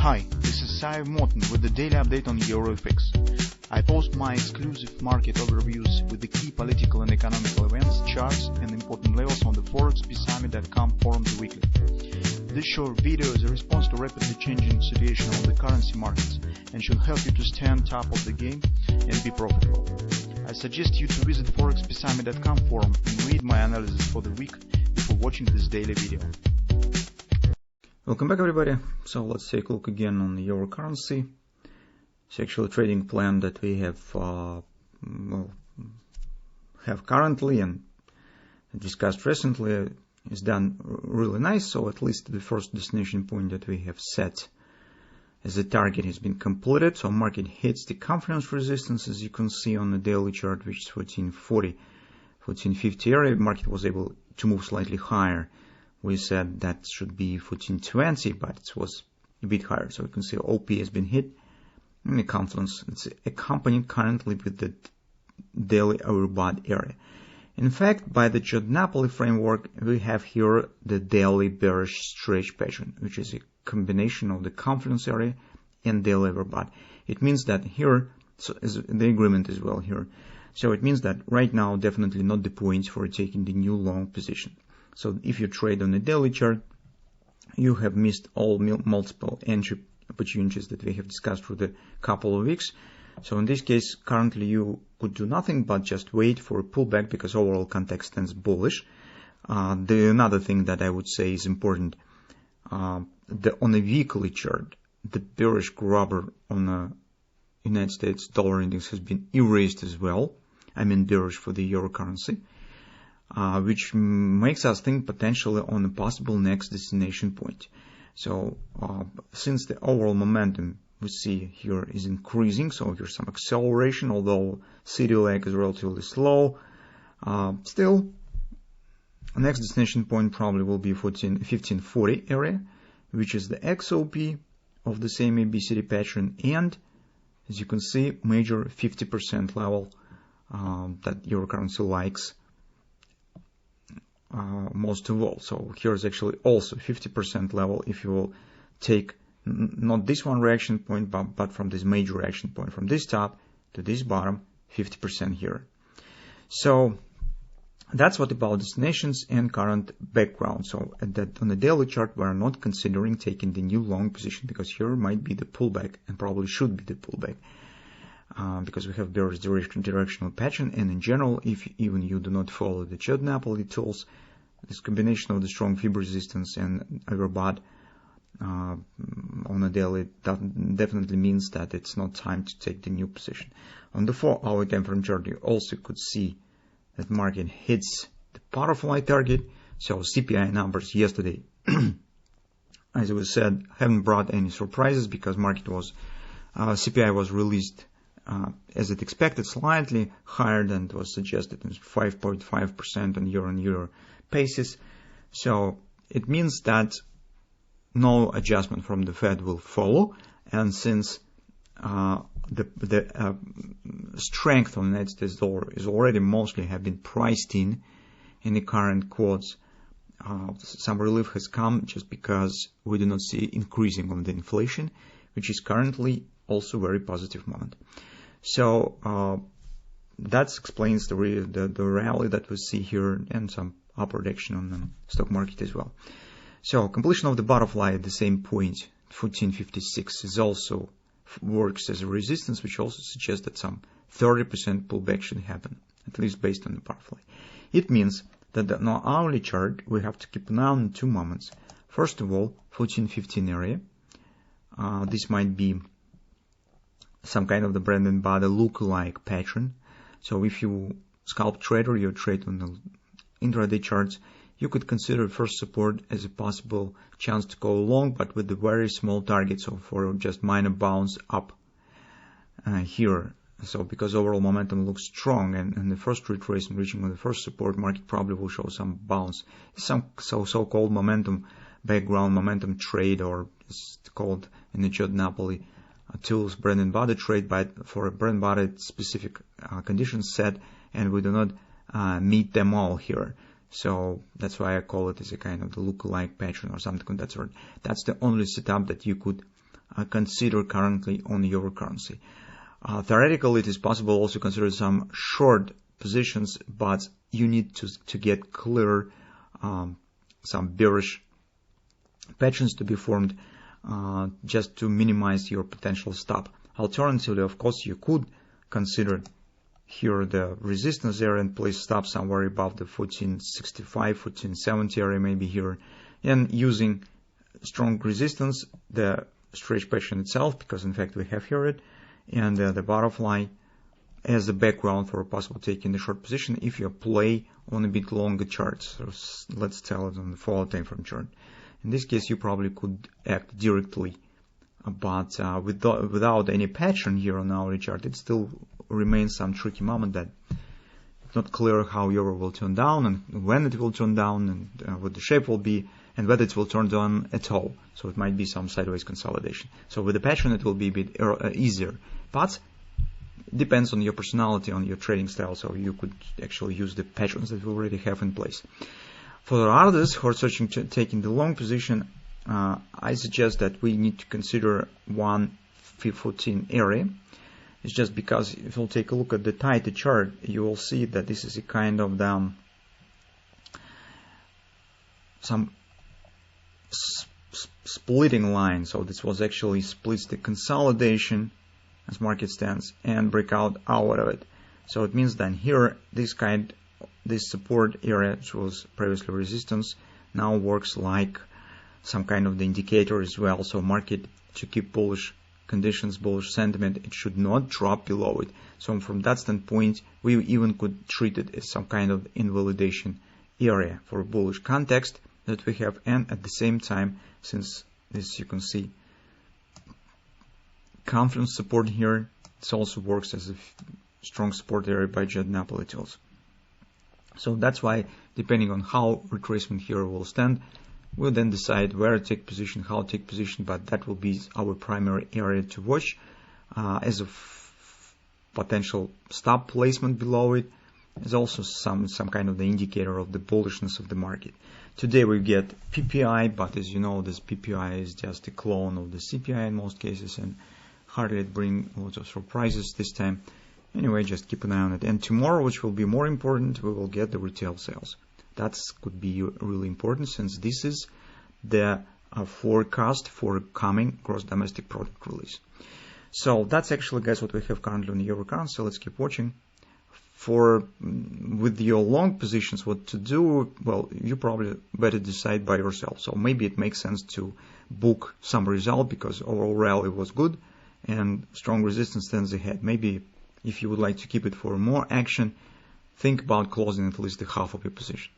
Hi, this is Sive Morten with the daily update on EuroFX. I post my exclusive market overviews with the key political and economical events, charts, and important levels on the ForexPeaceArmy.com forums weekly. This short video is a response to rapidly changing situation on the currency markets and should help you to stay on top of the game and be profitable. I suggest you to visit ForexPeaceArmy.com forum and read my analysis for the week before watching this daily video. Welcome back, everybody. So let's take a look again on the euro currency. It's actually a trading plan that we have currently and discussed recently. Is done really nice. So at least the first destination point that we have set as a target has been completed. So market hits the confidence resistance, as you can see on the daily chart, which is 1440, 1450 area. Market was able to move slightly higher. We said that should be 1420, but it was a bit higher. So you can see OP has been hit in the confidence. It's accompanied currently with the daily overbought area. In fact, by the Napoli framework, we have here the daily bearish stretch pattern, which is a combination of the confidence area and daily overbought. It means that here, so is the agreement as well here. So it means that right now, definitely not the point for taking the new long position. So if you trade on the daily chart, you have missed all multiple entry opportunities that we have discussed for the couple of weeks. So in this case, currently you could do nothing but just wait for a pullback because overall context stands bullish. Another thing that I would say is important, on the weekly chart, the bearish grabber on the United States dollar index has been erased as well. I mean bearish for the euro currency. Which makes us think potentially on a possible next destination point. So, since the overall momentum we see here is increasing, so here's some acceleration, although city leg is relatively slow, still, next destination point probably will be 1540 area, which is the XOP of the same ABCD pattern, and as you can see, major 50% level that euro currency likes most of all. So here's actually also 50% level if you will take not this one reaction point, but from this major reaction point, from this top to this bottom, 50% here. So that's what about destinations and current background. So on the daily chart, we're not considering taking the new long position because here might be the pullback and probably should be the pullback. Because we have bearish directional pattern, and in general, if even you do not follow the Napoli tools, this combination of the strong fib resistance and overbought on a daily definitely means that it's not time to take the new position. On the 4-hour time frame chart, you also could see that market hits the butterfly target. So CPI numbers yesterday, as we said, haven't brought any surprises because market was CPI was released as it expected, slightly higher than it was suggested, 5.5% on year-on-year basis. So it means that no adjustment from the Fed will follow, and since the strength of the United States dollar is already mostly have been priced in the current quotes, some relief has come just because we do not see increasing of the inflation, which is currently also very positive moment. So that explains the rally that we see here and some upward action on the stock market as well. So completion of the butterfly at the same point, 1456, is also works as a resistance, which also suggests that some 30% pullback should happen, at least based on the butterfly. It means that on our hourly chart, we have to keep an eye on 2 moments. First of all, 1415 area. This might be some kind of the bread and butter look-alike pattern. So if you scalp trader, you trade on the intraday charts, you could consider first support as a possible chance to go long, but with a very small target, so for just minor bounce up here. So because overall momentum looks strong and the first retracement reaching on the first support, market probably will show some bounce, some so-called momentum background momentum trade, or it's called in the Napoli tools bread and butter trade, but for a bread and butter specific conditions set, and we do not meet them all here. So that's why I call it as a kind of the look-alike pattern or something of that sort. That's the only setup that you could consider currently on euro currency. Theoretically, it is possible also to consider some short positions, but you need to get clear some bearish patterns to be formed just to minimize your potential stop. Alternatively, of course, you could consider here the resistance area and place stop somewhere above the 1465, 1470 area, maybe here, and using strong resistance, the stretch pattern itself, because in fact we have here it, and the butterfly as a background for a possible take in the short position if you play on a bit longer chart. So let's tell it on the 4-hour time frame chart. In this case, you probably could act directly, but without any pattern here on our chart, it still remains some tricky moment that it's not clear how euro will turn down and when it will turn down and what the shape will be and whether it will turn down at all. So it might be some sideways consolidation. So with the pattern, it will be a bit easier, but it depends on your personality, on your trading style. So you could actually use the patterns that we already have in place. For others who are searching to taking the long position, I suggest that we need to consider 114 area. It's just because if you'll take a look at the tighter chart, you will see that this is a kind of some splitting line. So this was actually splits the consolidation as market stands and breakout out of it. So it means that here this support area, which was previously resistance, now works like some kind of the indicator as well. So market to keep bullish conditions, bullish sentiment, it should not drop below it. So from that standpoint, we even could treat it as some kind of invalidation area for a bullish context that we have. And at the same time, since this you can see confluence support here, it also works as a strong support area by Jet Napoli tills. So that's why, depending on how retracement here will stand, we'll then decide where to take position, how to take position, but that will be our primary area to watch as a potential stop placement below it. Is also some kind of the indicator of the bullishness of the market. Today we get PPI, but as you know, this PPI is just a clone of the CPI in most cases, and hardly bring lots of surprises this time. Anyway, just keep an eye on it. And tomorrow, which will be more important, we will get the retail sales. That could be really important, since this is the forecast for coming gross domestic product release. So that's actually, guys, what we have currently on the euro currency. So let's keep watching. With your long positions, what to do? Well, you probably better decide by yourself. So maybe it makes sense to book some result because overall rally was good and strong resistance stands ahead. Maybe if you would like to keep it for more action, think about closing at least the half of your position.